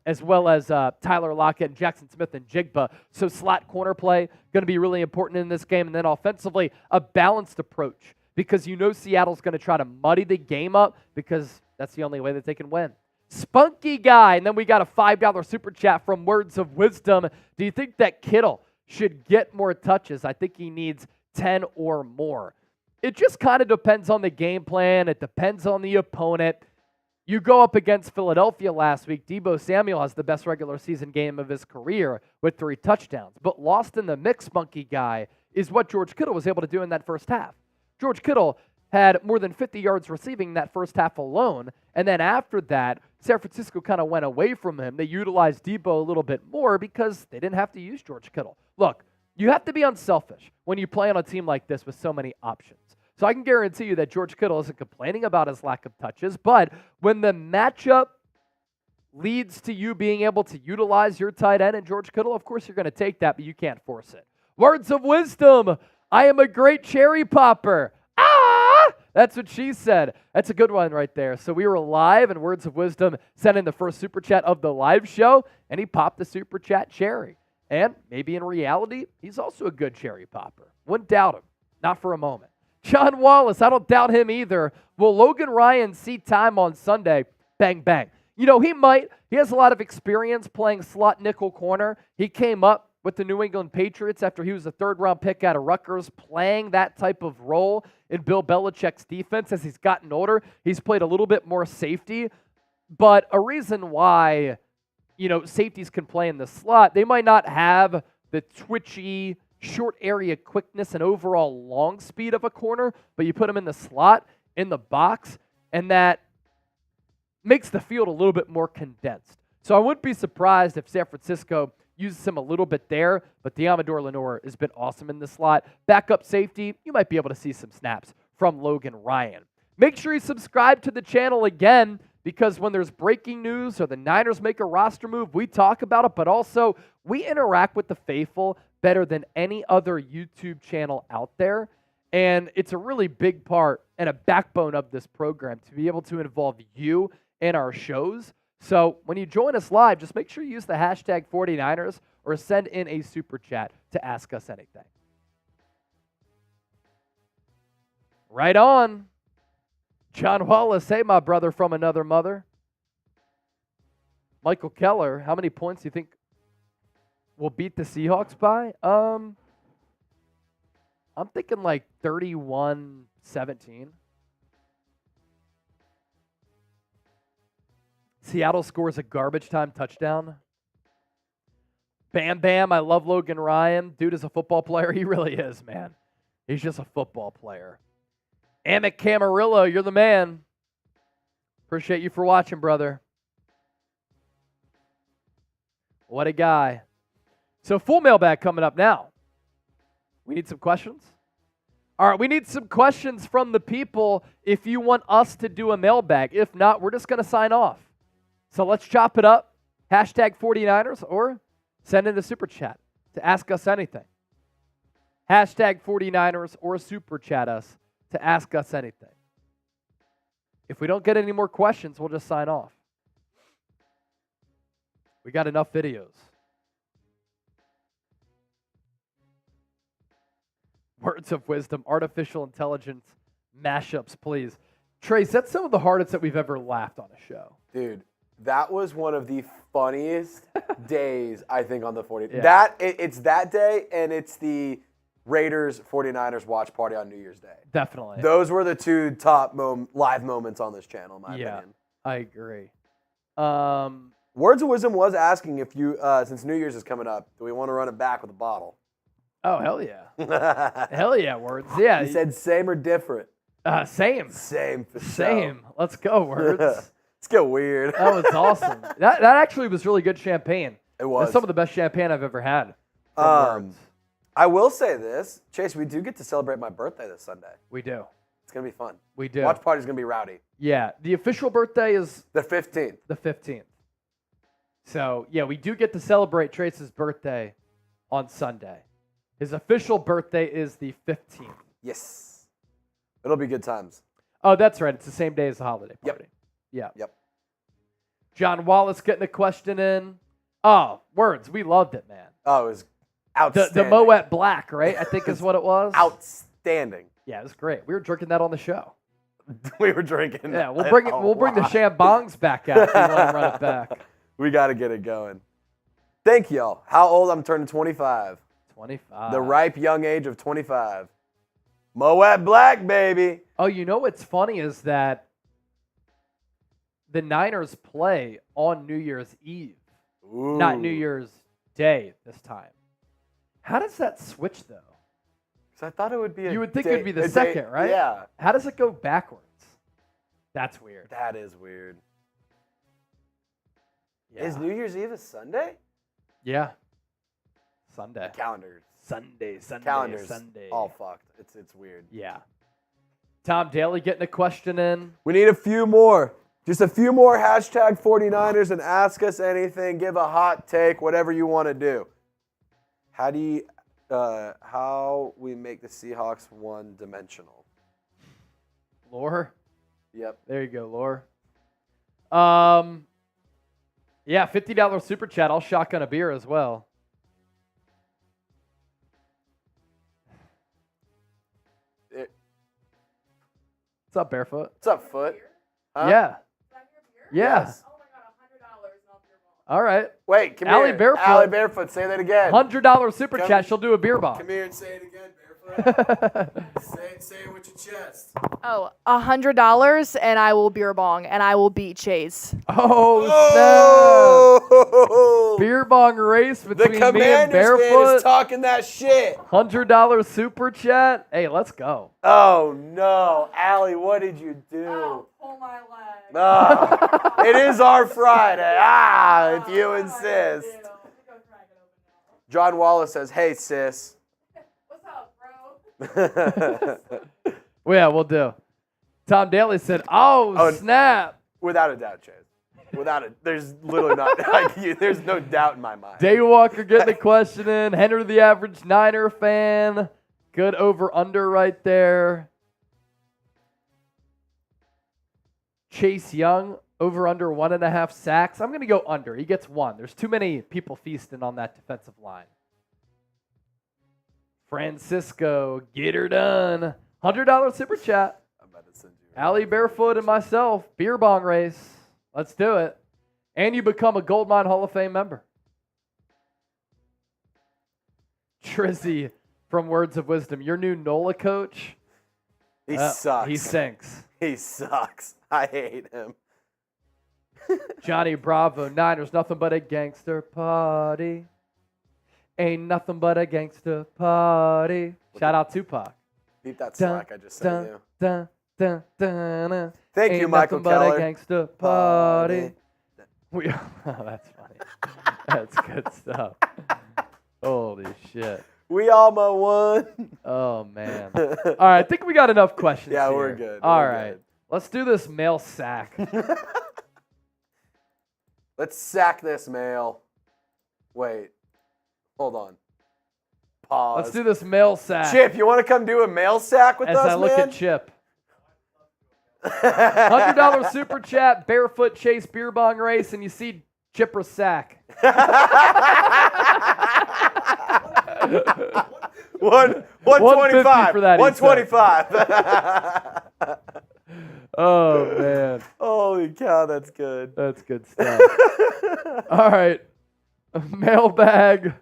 as well as Tyler Lockett and Jackson Smith and Jigba. So slot corner play going to be really important in this game. And then offensively, a balanced approach because you know Seattle's going to try to muddy the game up because that's the only way that they can win. Spunky Guy, and then we got a $5 super chat from Words of Wisdom. Do you think that Kittle should get more touches? I think he needs 10 or more. It just kind of depends on the game plan. It depends on the opponent. You go up against Philadelphia last week. Deebo Samuel has the best regular season game of his career with 3 touchdowns. But lost in the mix, Spunky Guy, is what George Kittle was able to do in that first half. George Kittle had more than 50 yards receiving that first half alone. And then after that, San Francisco kind of went away from him. They utilized Deebo a little bit more because they didn't have to use George Kittle. Look, you have to be unselfish when you play on a team like this with so many options. So I can guarantee you that George Kittle isn't complaining about his lack of touches, but when the matchup leads to you being able to utilize your tight end and George Kittle, of course you're going to take that, but you can't force it. Words of wisdom. I am a great cherry popper. That's what she said. That's a good one right there. So we were live, and Words of Wisdom sent in the first super chat of the live show, and he popped the super chat cherry. And maybe in reality, he's also a good cherry popper. Wouldn't doubt him. Not for a moment. John Wallace, I don't doubt him either. Will Logan Ryan see time on Sunday? Bang, bang. You know, he might. He has a lot of experience playing slot nickel corner. He came up with the New England Patriots after he was a third-round pick out of Rutgers, playing that type of role in Bill Belichick's defense. As he's gotten older, he's played a little bit more safety. But a reason why, you know, safeties can play in the slot, they might not have the twitchy, short area quickness and overall long speed of a corner, but you put them in the slot, in the box, and that makes the field a little bit more condensed. So I wouldn't be surprised if San Francisco uses him a little bit there, but Deommodore Lenoir has been awesome in the slot. Backup safety, you might be able to see some snaps from Logan Ryan. Make sure you subscribe to the channel again, because when there's breaking news or the Niners make a roster move, we talk about it, but also we interact with the faithful better than any other YouTube channel out there. And it's a really big part and a backbone of this program to be able to involve you in our shows. So when you join us live, just make sure you use the hashtag 49ers or send in a super chat to ask us anything. Right on. John Wallace, hey, my brother from another mother. Michael Keller, how many points do you think we'll beat the Seahawks by? I'm thinking like 31-17. Seattle scores a garbage time touchdown. Bam, bam. I love Logan Ryan. Dude is a football player. He really is, man. He's just a football player. Amick Camarillo, you're the man. Appreciate you for watching, brother. What a guy. So full mailbag coming up now. We need some questions. All right, we need some questions from the people if you want us to do a mailbag. If not, we're just going to sign off. So let's chop it up. Hashtag 49ers or send in a super chat to ask us anything. Hashtag 49ers or super chat us to ask us anything. If we don't get any more questions, we'll just sign off. We got enough videos. Words of wisdom, artificial intelligence, mashups, please. Trace, that's some of the hardest that we've ever laughed on a show. Dude, that was one of the funniest days, I think, on the 40. Yeah. It's that day, and it's the Raiders 49ers watch party on New Year's Day. Definitely. Those were the two top live moments on this channel, in my opinion. I agree. Words of Wisdom was asking if you, since New Year's is coming up, do we want to run it back with a bottle? Oh, hell yeah. Hell yeah, Words. Yeah. He said same or different? Same. Same. For Same. sure. Let's go, Words. Let's get weird. That was awesome. That actually was really good champagne. It was. That's some of the best champagne I've ever had. Words. I will say this, Chase, we do get to celebrate my birthday this Sunday. We do. It's going to be fun. We do. Watch party's going to be rowdy. Yeah. The official birthday is The 15th. the 15th. So, yeah, we do get to celebrate Trace's birthday on Sunday. His official birthday is the 15th. Yes. It'll be good times. Oh, that's right. It's the same day as the holiday party. Yep. John Wallace getting a question in. Oh, words. We loved it, man. Oh, it was outstanding. The Moet Black, right? I think is what it was. Outstanding. Yeah, it was great. We were drinking that on the show. We were drinking. Yeah, we'll bring it. We'll bring the Shambongs back out if we want to run it back. We got to get it going. Thank y'all. How old? I'm turning 25. 25. The ripe young age of 25. Moet Black, baby. Oh, you know what's funny is that the Niners play on New Year's Eve, Ooh. not New Year's Day this time. How does that switch, though? So I thought it would be You would think it would be the second, right? Yeah. How does it go backwards? That's weird. That is weird. Yeah. Is New Year's Eve a Sunday? Yeah. Sunday. Calendars. Sunday. Calendars. Sunday. All fucked. It's weird. Yeah. Tom Daly getting a question in. We need a few more. Just a few more hashtag 49ers and ask us anything. Give a hot take, whatever you want to do. How we make the Seahawks one-dimensional? Lore? Yep. There you go, Lore. Yeah, $50 super chat. I'll shotgun a beer as well. What's up, Barefoot? What's up, Foot? Huh? Yeah. Yeah. Yes. Oh my god, $100 off your ball. All right. Wait, come Allie here. Barefoot. Allie Barefoot, say that again. $100 super Come- chat. She'll do a beer bomb. Come here and say it again, Barefoot. say it with your chest. Oh, $100 and I will beer bong and I will beat Chase. Oh, Oh! snap. Beer bong race The between me and Commanders fan is Barefoot. talking that shit. $100 super chat. Hey, let's go. Oh, no. Allie, what did you do? Pull my leg. Oh, it is our Friday. If you insist. John Wallace says, hey, sis. What's up, bro? Well, yeah, we'll do. Tom Daly said, oh, snap. Without a doubt, Chase. Without it. There's literally not. There's no doubt in my mind. Daywalker getting the question in. Henry the average Niner fan. Good over-under right there. Chase Young, over-under 1.5 sacks. I'm going to go under. He gets 1. There's too many people feasting on that defensive line. Francisco, get her done. $100 super chat. I'm about to send you. Allie Barefoot and myself, beer bong race. Let's do it. And you become a Goldmine Hall of Fame member. Trizzy from Words of Wisdom, your new NOLA coach. He sucks. He sinks. He sucks. I hate him. Johnny Bravo, Niners, nothing but a gangster party. Ain't nothing but a gangster party. Shout out Tupac. Beat that slack I just sent you. Dun, dun, dun, dun. Thank Ain't you, Michael nothing but Keller. a gangster party. Oh, that's funny. That's good stuff. Holy shit. We all my one. Oh, man. All right, I think we got enough questions Yeah, here. we're good. All We're right. good. Let's do this mail sack. Let's sack this mail. Wait. Hold on. Pause. Let's do this mail sack. Chip, you want to come do a mail sack with As us, I look man? at Chip. $100 super chat, barefoot chase, beer bong race, and you see Chipper sack. 125 for that, he said. 125. Oh, man. Holy cow, that's good. That's good stuff. All right. Mailbag.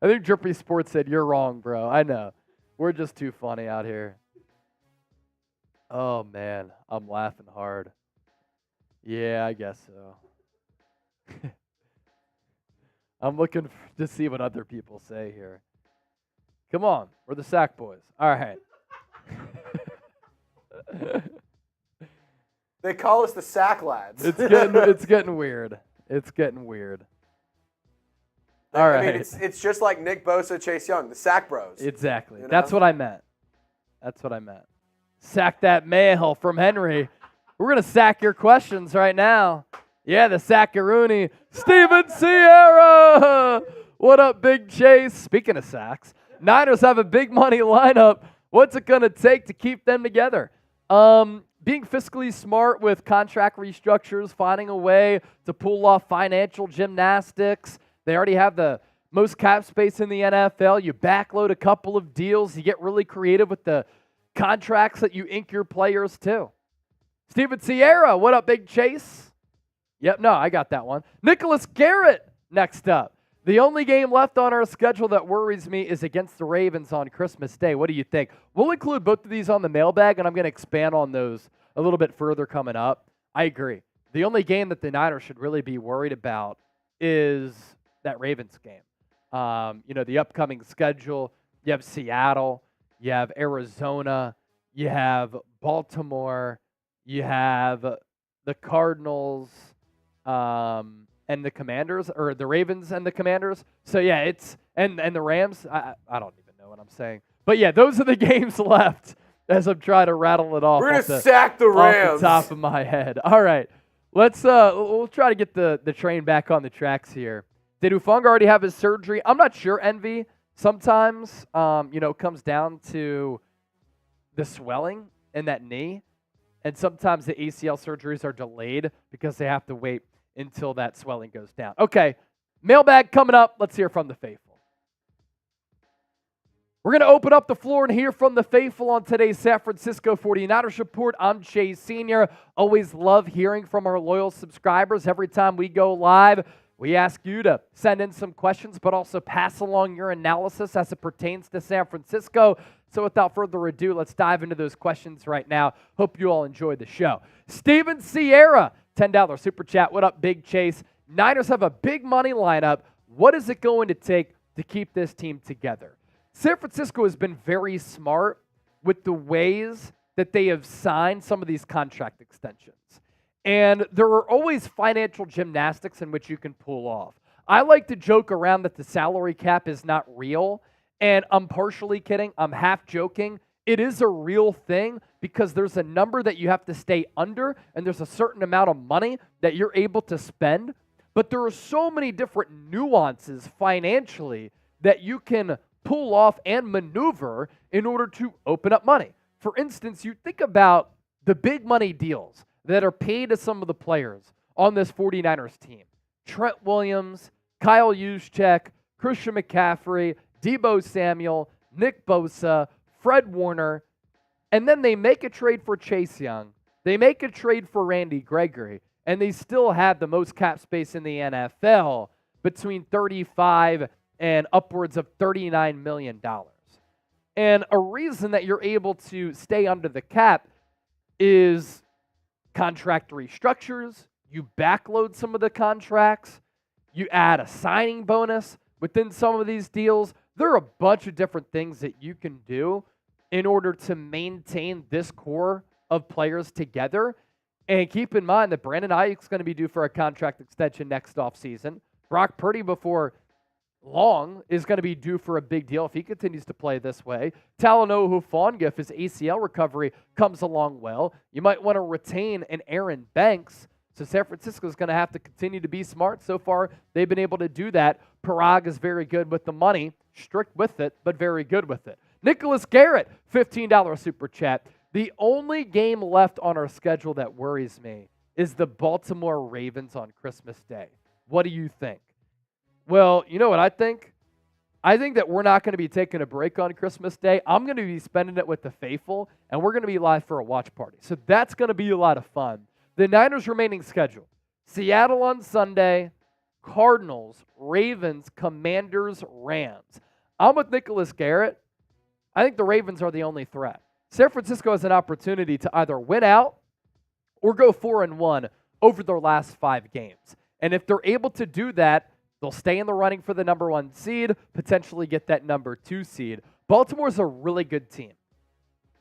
I think Drippy Sports said, you're wrong, bro. I know. We're just too funny out here. Oh, man. I'm laughing hard. Yeah, I guess so. I'm looking to see what other people say here. Come on. We're the Sack Boys. All right. They call us the sack lads. It's getting weird. It's getting weird. All right. I mean, it's just like Nick Bosa, Chase Young, the sack bros. Exactly. You know? That's what I meant. That's what I meant. Sack that mail from Henry. We're going to sack your questions right now. Yeah, the Sackaroonie. Steven Sierra. What up, Big Chase? Speaking of sacks, Niners have a big money lineup. What's it going to take to keep them together? being fiscally smart with contract restructures, finding a way to pull off financial gymnastics. They already have the most cap space in the NFL. You backload a couple of deals. You get really creative with the contracts that you ink your players to. Steven Sierra, what up, Big Chase? Yep, no, I got that one. Nicholas Garrett next up. The only game left on our schedule that worries me is against the Ravens on Christmas Day. What do you think? We'll include both of these on the mailbag, and I'm going to expand on those a little bit further coming up. I agree. The only game that the Niners should really be worried about is that Ravens game. The upcoming schedule, you have Seattle, you have Arizona, you have Baltimore, you have the Cardinals, and the Commanders, or the Ravens and the Commanders. So yeah, it's and the Rams. I don't even know what I'm saying. But yeah, those are the games left as I'm trying to rattle it off. We're gonna sack the Rams off the top of my head. All right, we'll try to get the train back on the tracks here. Did Hufanga already have his surgery? I'm not sure, Envy. Sometimes it comes down to the swelling in that knee, and sometimes the ACL surgeries are delayed because they have to wait until that swelling goes down. Okay, mailbag coming up. Let's hear from the faithful. We're going to open up the floor and hear from the faithful on today's San Francisco 49ers Report. I'm Chase Sr. Always love hearing from our loyal subscribers. Every time we go live, we ask you to send in some questions, but also pass along your analysis as it pertains to San Francisco. So without further ado, let's dive into those questions right now. Hope you all enjoyed the show. Steven Sierra, $10 super chat. What up, Big Chase? Niners have a big money lineup. What is it going to take to keep this team together? San Francisco has been very smart with the ways that they have signed some of these contract extensions. And there are always financial gymnastics in which you can pull off. I like to joke around that the salary cap is not real, and I'm partially kidding. I'm half joking. It is a real thing because there's a number that you have to stay under, and there's a certain amount of money that you're able to spend. But there are so many different nuances financially that you can pull off and maneuver in order to open up money. For instance, you think about the big money deals that are paid to some of the players on this 49ers team. Trent Williams, Kyle Juszczyk, Christian McCaffrey, Deebo Samuel, Nick Bosa, Fred Warner, and then they make a trade for Chase Young. They make a trade for Randy Gregory, and they still have the most cap space in the NFL between 35 and upwards of $39 million. And a reason that you're able to stay under the cap is contract restructures. You backload some of the contracts. You add a signing bonus within some of these deals. There are a bunch of different things that you can do in order to maintain this core of players together. And keep in mind that Brandon Ayuk's going to be due for a contract extension next offseason. Brock Purdy, before long, is going to be due for a big deal if he continues to play this way. Talanoa Hufanga, if his ACL recovery comes along well, you might want to retain an Aaron Banks. So San Francisco is going to have to continue to be smart. So far, they've been able to do that. Parag is very good with the money, strict with it, but very good with it. Nicholas Garrett, $15 super chat. The only game left on our schedule that worries me is the Baltimore Ravens on Christmas Day. What do you think? Well, you know what I think? I think that we're not going to be taking a break on Christmas Day. I'm going to be spending it with the faithful, and we're going to be live for a watch party. So that's going to be a lot of fun. The Niners' remaining schedule: Seattle on Sunday, Cardinals, Ravens, Commanders, Rams. I'm with Nicholas Garrett. I think the Ravens are the only threat. San Francisco has an opportunity to either win out or go 4-1 over their last 5 games. And if they're able to do that, they'll stay in the running for the number 1 seed, potentially get that number 2 seed. Baltimore's a really good team.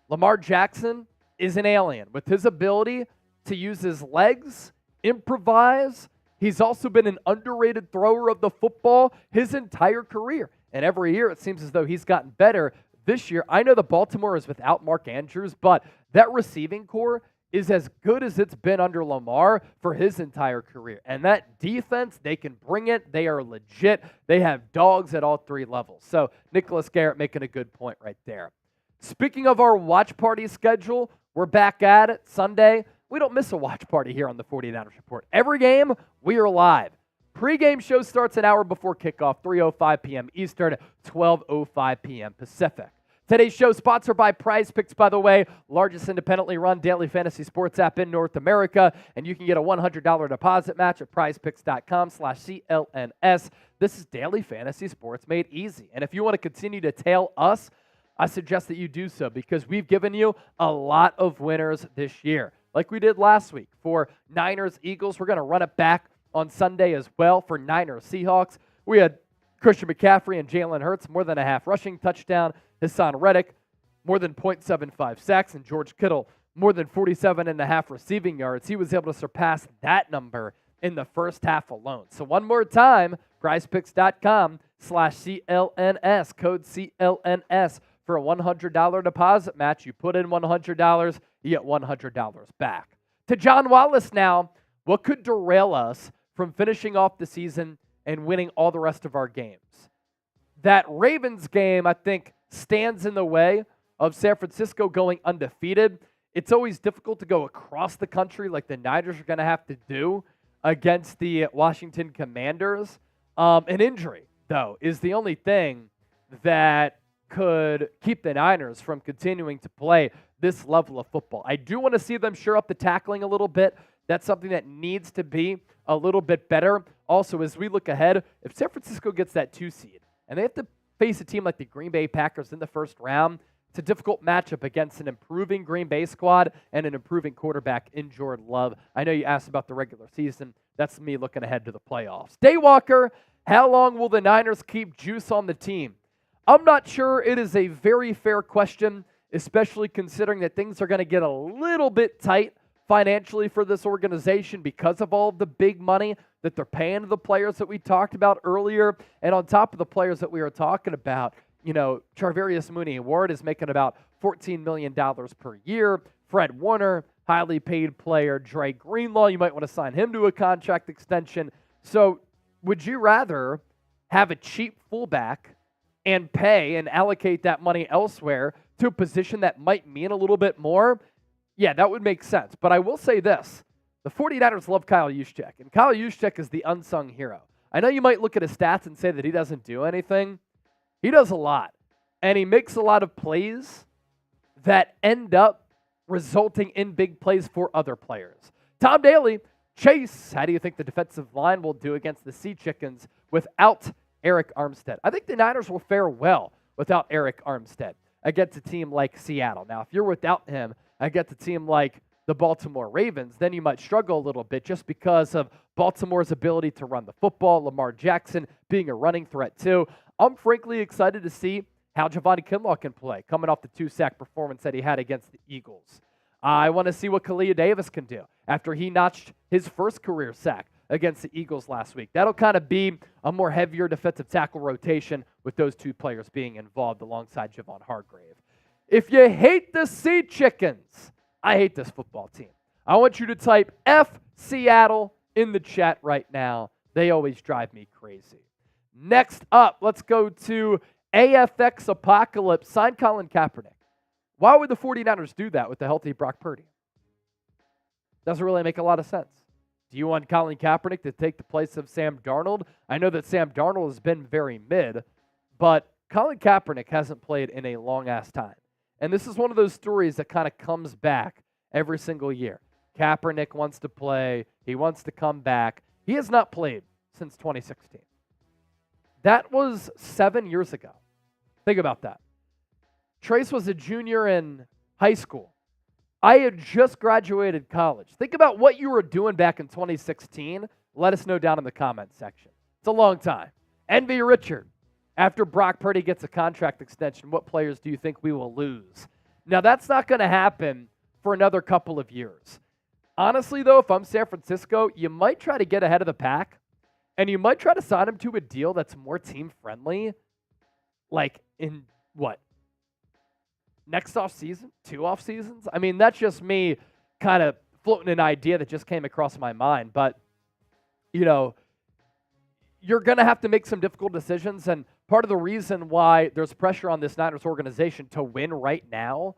Lamar Jackson is an alien with his ability to use his legs, improvise. He's also been an underrated thrower of the football his entire career. And every year it seems as though he's gotten better. This year, I know the Baltimore is without Mark Andrews, but that receiving core is as good as it's been under Lamar for his entire career. And that defense, they can bring it. They are legit. They have dogs at all 3 levels. So Nicholas Garrett making a good point right there. Speaking of our watch party schedule, We're back at it Sunday. We don't miss a watch party here on the 49ers Report. Every game, we are live. Pre-game show starts an hour before kickoff, 3:05 p.m. Eastern, 12:05 p.m. Pacific. Today's show sponsored by Prize Picks, by the way, largest independently run daily fantasy sports app in North America, and you can get a $100 deposit match at prizepicks.com/CLNS. This is daily fantasy sports made easy, and if you want to continue to tail us, I suggest that you do so because we've given you a lot of winners this year. Like we did last week for Niners, Eagles, we're going to run it back on Sunday as well for Niners, Seahawks. We had Christian McCaffrey and Jalen Hurts, more than a half rushing touchdown. Hassan Reddick, more than 0.75 sacks. And George Kittle, more than 47.5 receiving yards. He was able to surpass that number in the first half alone. So one more time, prizepicks.com/CLNS, code CLNS for a $100 deposit match. You put in $100, you get $100 back. To John Wallace now, what could derail us from finishing off the season and winning all the rest of our games? That Ravens game, I think, stands in the way of San Francisco going undefeated. It's always difficult to go across the country like the Niners are going to have to do against the Washington Commanders. An injury, though, is the only thing that could keep the Niners from continuing to play this level of football. I do want to see them shore up the tackling a little bit. That's something that needs to be a little bit better. Also, as we look ahead, if San Francisco gets that 2 seed and they have to face a team like the Green Bay Packers in the first round, it's a difficult matchup against an improving Green Bay squad and an improving quarterback in Jordan Love. I know you asked about the regular season. That's me looking ahead to the playoffs. Daywalker, how long will the Niners keep juice on the team? I'm not sure. It is a very fair question, especially considering that things are going to get a little bit tight financially for this organization because of all of the big money that they're paying to the players that we talked about earlier. And on top of the players that we were talking about, Charvarius Mooney-Ward is making about $14 million per year. Fred Warner, highly paid player. Dre Greenlaw, you might want to sign him to a contract extension. So would you rather have a cheap fullback and pay and allocate that money elsewhere to a position that might mean a little bit more? Yeah, that would make sense. But I will say this. The 49ers love Kyle Juszczyk, and Kyle Juszczyk is the unsung hero. I know you might look at his stats and say that he doesn't do anything. He does a lot, and he makes a lot of plays that end up resulting in big plays for other players. Tom Daly, Chase, how do you think the defensive line will do against the Sea Chickens without Eric Armstead? I think the Niners will fare well without Eric Armstead against a team like Seattle. Now, if you're without him against a team like the Baltimore Ravens, then you might struggle a little bit just because of Baltimore's ability to run the football, Lamar Jackson being a running threat too. I'm frankly excited to see how Javon Kinlaw can play coming off the 2-sack performance that he had against the Eagles. I want to see what Kalia Davis can do after he notched his first career sack against the Eagles last week. That'll kind of be a more heavier defensive tackle rotation with those two players being involved alongside Javon Hargrave. If you hate the Sea Chickens, I hate this football team. I want you to type F Seattle in the chat right now. They always drive me crazy. Next up, let's go to AFX Apocalypse. Sign Colin Kaepernick. Why would the 49ers do that with the healthy Brock Purdy? Doesn't really make a lot of sense. Do you want Colin Kaepernick to take the place of Sam Darnold? I know that Sam Darnold has been very mid, but Colin Kaepernick hasn't played in a long-ass time. And this is one of those stories that kind of comes back every single year. Kaepernick wants to play. He wants to come back. He has not played since 2016. That was 7 years ago. Think about that. Trace was a junior in high school. I had just graduated college. Think about what you were doing back in 2016. Let us know down in the comments section. It's a long time. Envy Richard. After Brock Purdy gets a contract extension, what players do you think we will lose? Now, that's not going to happen for another couple of years. Honestly, though, if I'm San Francisco, you might try to get ahead of the pack, and you might try to sign him to a deal that's more team-friendly, like in, what, next offseason? 2 off seasons? I mean, that's just me kind of floating an idea that just came across my mind. But, you're going to have to make some difficult decisions, and part of the reason why there's pressure on this Niners organization to win right now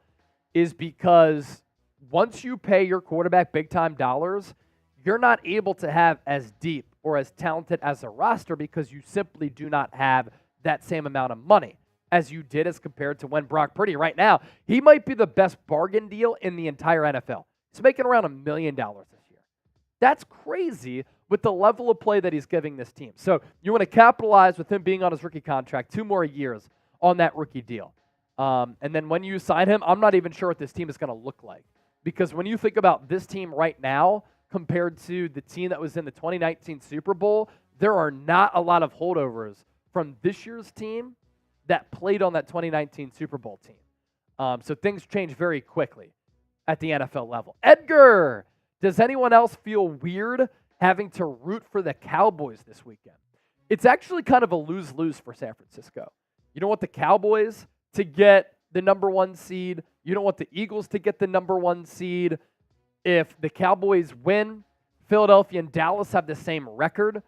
is because once you pay your quarterback big-time dollars, you're not able to have as deep or as talented as a roster because you simply do not have that same amount of money as you did as compared to when Brock Purdy. Right now, he might be the best bargain deal in the entire NFL. He's making around $1 million this year. That's crazy with the level of play that he's giving this team. So you want to capitalize with him being on his rookie contract, 2 more years on that rookie deal. And then when you sign him, I'm not even sure what this team is going to look like. Because when you think about this team right now compared to the team that was in the 2019 Super Bowl, there are not a lot of holdovers from this year's team that played on that 2019 Super Bowl team. So things change very quickly at the NFL level. Edgar, does anyone else feel weird having to root for the Cowboys this weekend? It's actually kind of a lose-lose for San Francisco. You don't want the Cowboys to get the number 1 seed. You don't want the Eagles to get the number 1 seed. If the Cowboys win, Philadelphia and Dallas have the same record.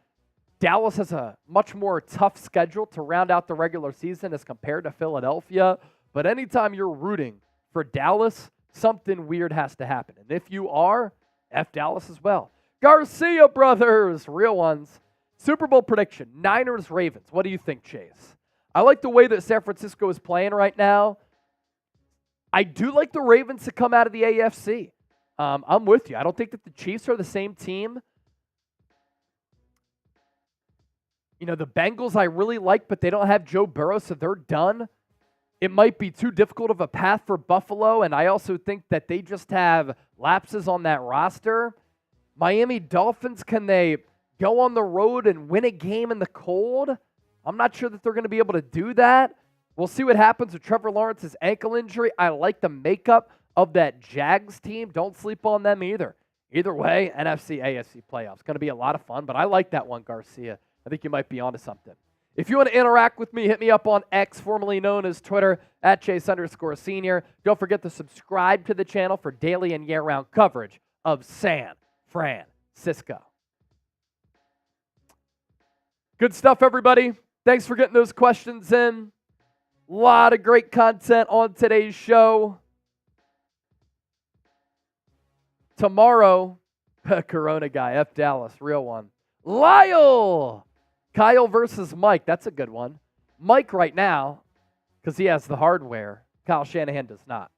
Dallas has a much more tough schedule to round out the regular season as compared to Philadelphia. But anytime you're rooting for Dallas, something weird has to happen. And if you are, F Dallas as well. Garcia brothers, real ones. Super Bowl prediction, Niners-Ravens. What do you think, Chase? I like the way that San Francisco is playing right now. I do like the Ravens to come out of the AFC. I'm with you. I don't think that the Chiefs are the same team. You know, the Bengals I really like, but they don't have Joe Burrow, so they're done. It might be too difficult of a path for Buffalo, and I also think that they just have lapses on that roster. Miami Dolphins, can they go on the road and win a game in the cold? I'm not sure that they're going to be able to do that. We'll see what happens with Trevor Lawrence's ankle injury. I like the makeup of that Jags team. Don't sleep on them either. Either way, NFC, AFC playoffs. Going to be a lot of fun, but I like that one, Garcia. I think you might be onto something. If you want to interact with me, hit me up on X, formerly known as Twitter, at Chase_Senior. Don't forget to subscribe to the channel for daily and year-round coverage of San Francisco. Good stuff, everybody. Thanks for getting those questions in. A lot of great content on today's show. Tomorrow, Corona guy, F Dallas, real one. Lyle! Kyle versus Mike. That's a good one. Mike right now, because he has the hardware. Kyle Shanahan does not.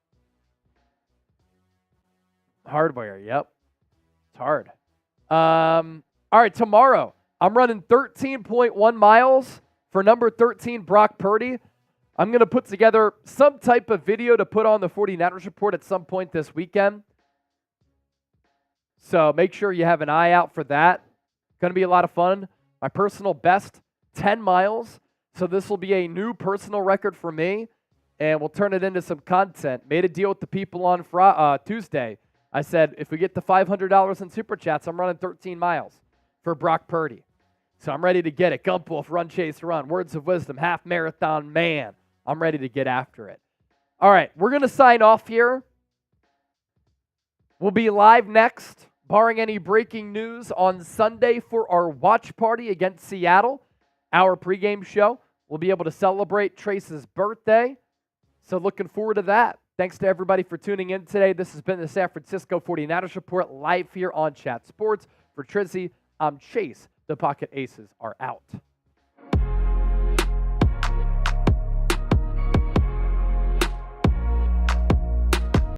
Hardware, yep. It's hard. All right, tomorrow, I'm running 13.1 miles for number 13, Brock Purdy. I'm going to put together some type of video to put on the 49ers Report at some point this weekend. So make sure you have an eye out for that. Going to be a lot of fun. My personal best, 10 miles. So this will be a new personal record for me, and we'll turn it into some content. Made a deal with the people on Tuesday. I said, if we get the $500 in Super Chats, I'm running 13 miles for Brock Purdy. So I'm ready to get it. Gump Wolf, Run Chase Run, Words of Wisdom, Half Marathon Man. I'm ready to get after it. All right, we're going to sign off here. We'll be live next, barring any breaking news, on Sunday for our watch party against Seattle. Our pregame show. We'll be able to celebrate Trace's birthday. So looking forward to that. Thanks to everybody for tuning in today. This has been the San Francisco 49ers Report live here on Chat Sports. For Trizzy, I'm Chase. The Pocket Aces are out.